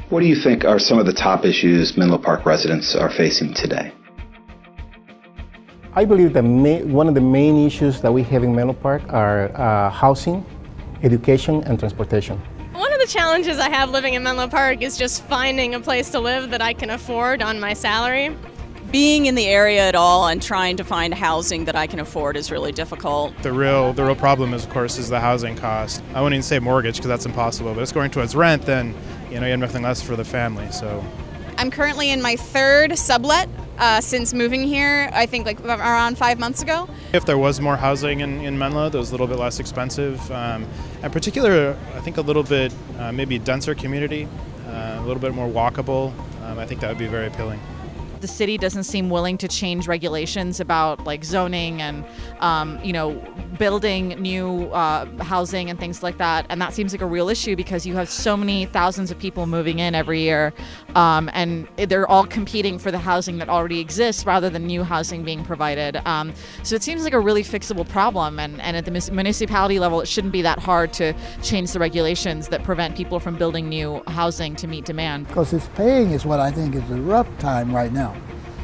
What do you think are some of the top issues Menlo Park residents are facing today? I believe that one of the main issues that we have in Menlo Park are housing, education, and transportation. One of the challenges I have living in Menlo Park is just finding a place to live that I can afford on my salary. Being in the area at all and trying to find housing that I can afford is really difficult. The real problem is, of course, is the housing cost. I wouldn't even say mortgage because that's impossible, but it's going towards rent, then you have nothing less for the family. So I'm currently in my third sublet since moving here, I think like around 5 months ago. if there was more housing in Menlo that was a little bit less expensive, in particular, I think a little bit maybe denser community, a little bit more walkable, I think that would be very appealing. The city doesn't seem willing to change regulations about like zoning and, building new housing and things like that. And that seems like a real issue because you have so many thousands of people moving in every year, and they're all competing for the housing that already exists rather than new housing being provided. So it seems like a really fixable problem. And at the municipality level, it shouldn't be that hard to change the regulations that prevent people from building new housing to meet demand. Because it's paying is what I think is a rough time right now.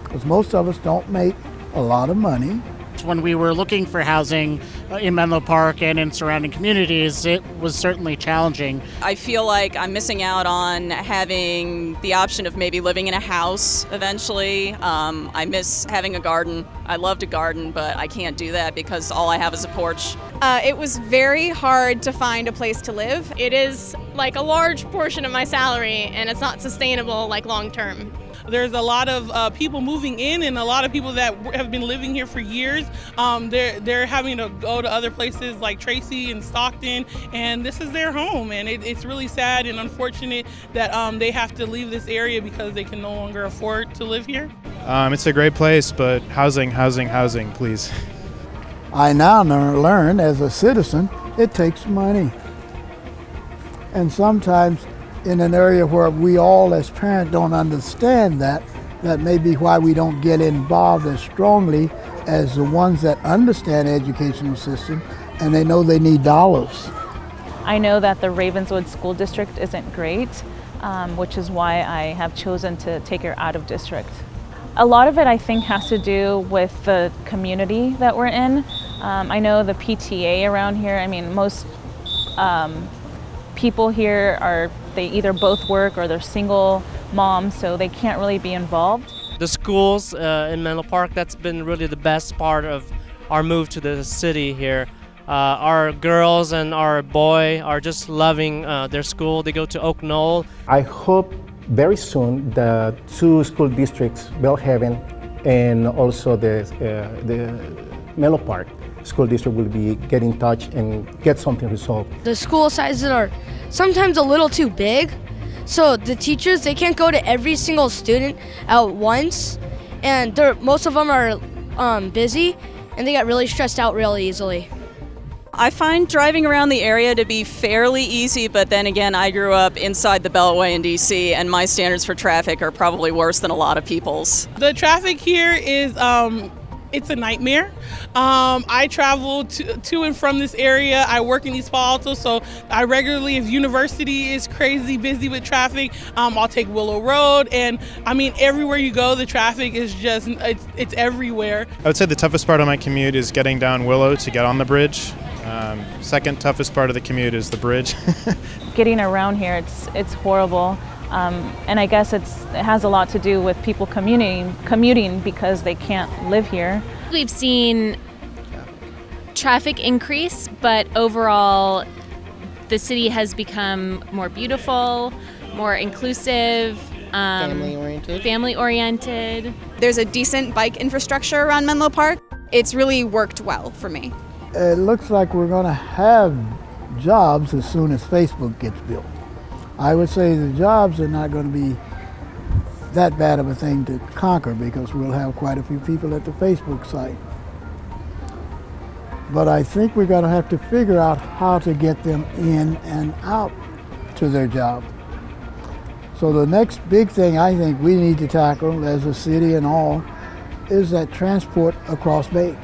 Because most of us don't make a lot of money. When we were looking for housing in Menlo Park and in surrounding communities, it was certainly challenging. I feel like I'm missing out on having the option of maybe living in a house eventually. I miss having a garden. I love to garden, but I can't do that because all I have is a porch. It was very hard to find a place to live. It is like a large portion of my salary, and it's not sustainable like long term. There's a lot of people moving in and a lot of people that have been living here for years. They're having to go to other places like Tracy and Stockton, and this is their home. And it's really sad and unfortunate that they have to leave this area because they can no longer afford to live here. It's a great place, but housing, please. I now learn as a citizen, it takes money. And sometimes in an area where we all as parents don't understand that may be why we don't get involved as strongly as the ones that understand the educational system and they know they need dollars. I know that the Ravenswood School District isn't great, which is why I have chosen to take her out of district. A lot of it I think has to do with the community that we're in. I know the PTA around here, most people here they either both work or they're single moms, so they can't really be involved. The schools in Menlo Park, that's been really the best part of our move to the city here. Our girls and our boy are just loving their school. They go to Oak Knoll. I hope very soon the two school districts, Belhaven and also the Menlo Park School District, will get in touch and get something resolved. The school sizes are sometimes a little too big, so the teachers, they can't go to every single student at once, and most of them are busy, and they get really stressed out really easily. I find driving around the area to be fairly easy, but then again, I grew up inside the Beltway in DC, and my standards for traffic are probably worse than a lot of people's. The traffic here is it's a nightmare. I travel to and from this area. I work in East Palo Alto, so I regularly, if university is crazy busy with traffic, I'll take Willow Road. And everywhere you go, the traffic is just, it's everywhere. I would say the toughest part of my commute is getting down Willow to get on the bridge. Second toughest part of the commute is the bridge. Getting around here, it's horrible. And I guess it has a lot to do with people commuting because they can't live here. We've seen traffic increase, but overall the city has become more beautiful, more inclusive, family oriented. There's a decent bike infrastructure around Menlo Park. It's really worked well for me. It looks like we're going to have jobs as soon as Facebook gets built. I would say the jobs are not going to be that bad of a thing to conquer because we'll have quite a few people at the Facebook site. But I think we're going to have to figure out how to get them in and out to their job. So the next big thing I think we need to tackle as a city and all is that transport across Bay.